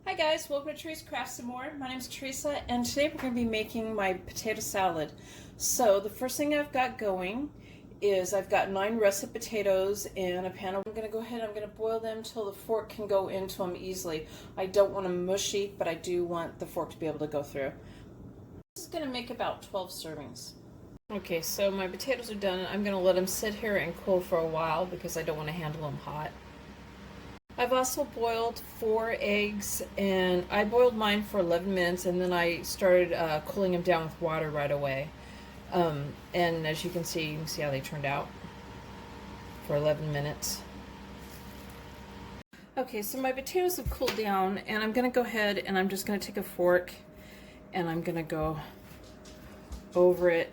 Hi guys, welcome to Teresa Crafts Some More. My name is Teresa and today we're going to be making my potato salad. So the first thing I've got going is I've got 9 russet potatoes in a pan. I'm going to go ahead and I'm going to boil them till the fork can go into them easily. I don't want them mushy, but I do want the fork to be able to go through. This is going to make about 12 servings. Okay, so my potatoes are done. I'm going to let them sit here and cool for a while because I don't want to handle them hot. I've also boiled 4 eggs, and I boiled mine for 11 minutes, and then I started cooling them down with water right away. And as you can see how they turned out for 11 minutes. Okay, so my potatoes have cooled down, and I'm going to go ahead and I'm just going to take a fork, and I'm going to go over it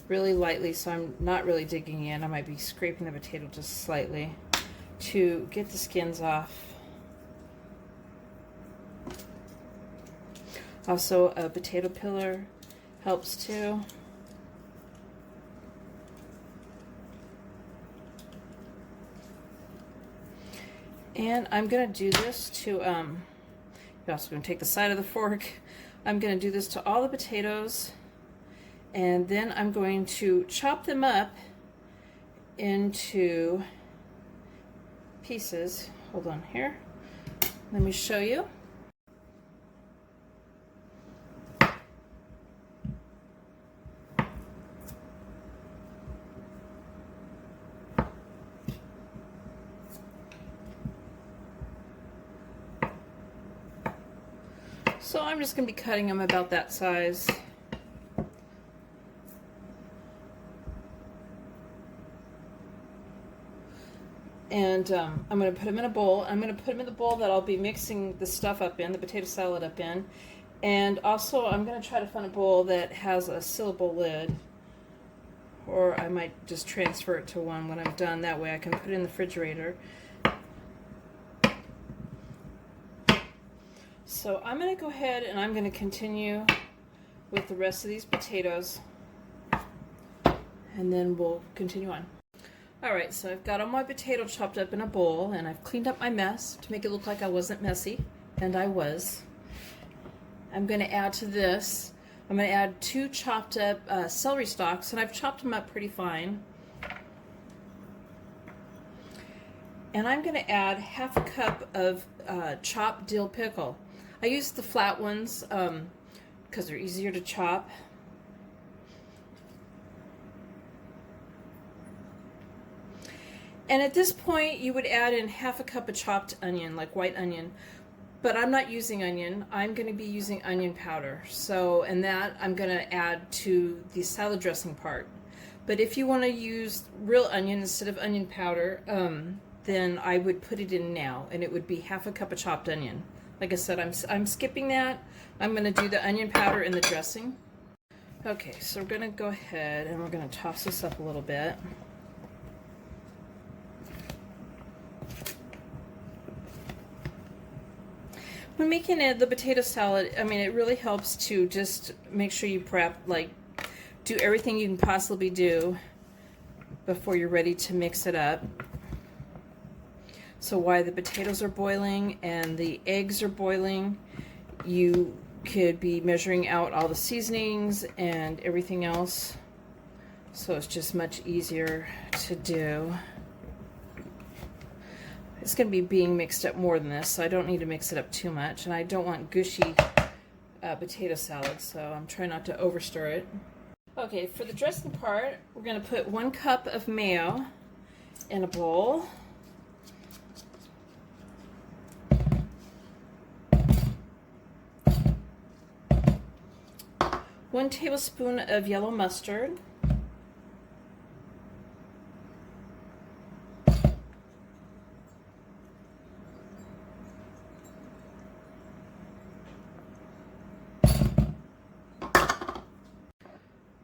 really lightly, so I'm not really digging in. I might be scraping the potato just slightly to get the skins off. Also, a potato peeler helps too. And I'm going to do this to, you're also going to take the side of the fork. I'm going to do this to all the potatoes, and then I'm going to chop them up into pieces. Hold on here. Let me show you. So I'm just going to be cutting them about that size. And I'm going to put them in a bowl. I'm going to put them in the bowl that I'll be mixing the stuff up in, the potato salad up in. And also I'm going to try to find a bowl that has a sealable lid. Or I might just transfer it to one when I'm done. That way I can put it in the refrigerator. So I'm going to go ahead and I'm going to continue with the rest of these potatoes. And then we'll continue on. Alright, so I've got all my potato chopped up in a bowl, and I've cleaned up my mess to make it look like I wasn't messy, and I was. I'm going to add to this, I'm going to add 2 chopped up celery stalks, and I've chopped them up pretty fine. And I'm going to add half a cup of chopped dill pickle. I use the flat ones because they're easier to chop. And at this point, you would add in half a cup of chopped onion, like white onion. But I'm not using onion. I'm going to be using onion powder. So, and that I'm going to add to the salad dressing part. But if you want to use real onion instead of onion powder, then I would put it in now, and it would be half a cup of chopped onion. Like I said, I'm skipping that. I'm going to do the onion powder in the dressing. Okay, so we're going to go ahead and we're going to toss this up a little bit. When making the potato salad, I mean, it really helps to just make sure you prep, like, do everything you can possibly do before you're ready to mix it up. So while the potatoes are boiling and the eggs are boiling, you could be measuring out all the seasonings and everything else. So it's just much easier to do. It's going to be being mixed up more than this, so I don't need to mix it up too much. And I don't want gushy potato salad, so I'm trying not to overstir it. Okay, for the dressing part, we're going to put 1 cup of mayo in a bowl. One tablespoon of yellow mustard.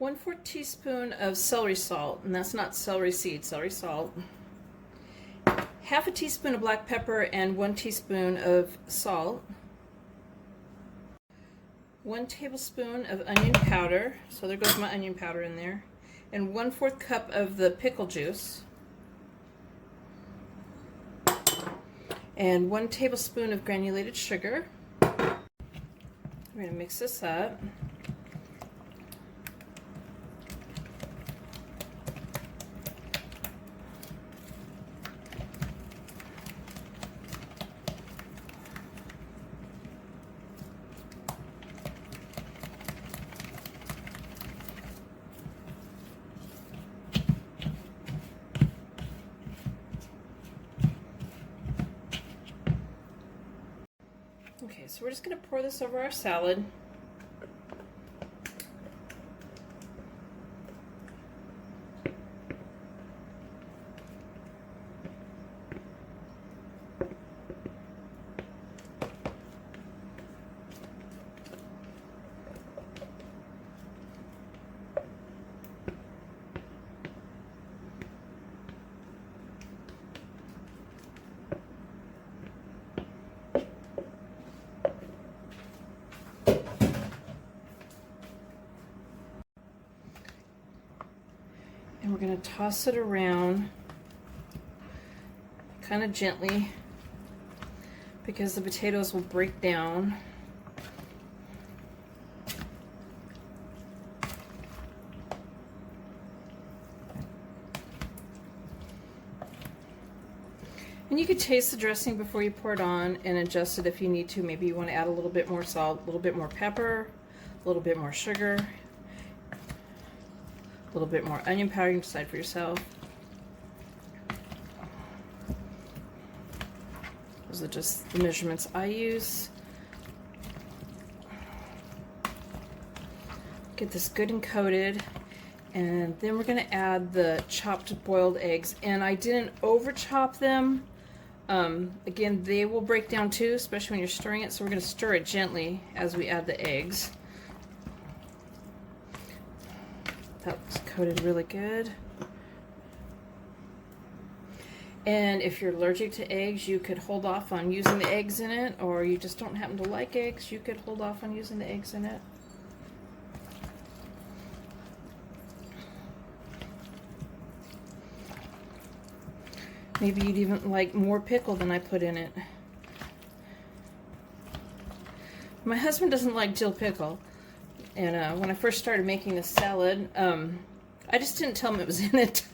1/4 teaspoon of celery salt, and that's not celery seed, celery salt. Half a teaspoon of black pepper and 1 teaspoon of salt. 1 tablespoon of onion powder, so there goes my onion powder in there, and 1/4 cup of the pickle juice. and 1 tablespoon of granulated sugar. We're going to mix this up. Okay, so we're just going to pour this over our salad. And we're going to toss it around kind of gently because the potatoes will break down. And you could taste the dressing before you pour it on and adjust it if you need to. Maybe you want to add a little bit more salt, a little bit more pepper, a little bit more sugar, a little bit more onion powder. You can decide for yourself. Those are just the measurements I use. Get this good and coated, and then we're going to add the chopped boiled eggs. And I didn't over chop them. Again, they will break down too, especially when you're stirring it. So we're going to stir it gently as we add the eggs. That looks coated really good. And if you're allergic to eggs, you could hold off on using the eggs in it, or you just don't happen to like eggs, you could hold off on using the eggs in it. Maybe you'd even like more pickle than I put in it. My husband doesn't like dill pickle. And when I first started making this salad, I just didn't tell him it was in it.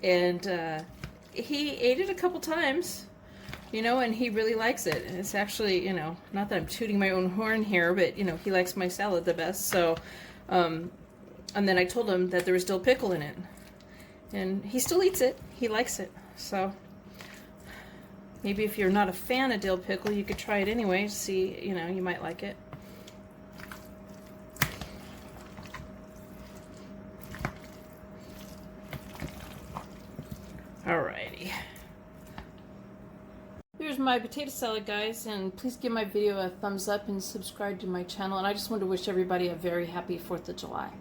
And he ate it a couple times, you know, and he really likes it. And it's actually, you know, not that I'm tooting my own horn here, but, you know, he likes my salad the best. So, and then I told him that there was dill pickle in it. And he still eats it. He likes it. So, maybe if you're not a fan of dill pickle, you could try it anyway to see, you know, you might like it. Alrighty. Here's my potato salad, guys, and please give my video a thumbs up and subscribe to my channel. And I just want to wish everybody a very happy 4th of July.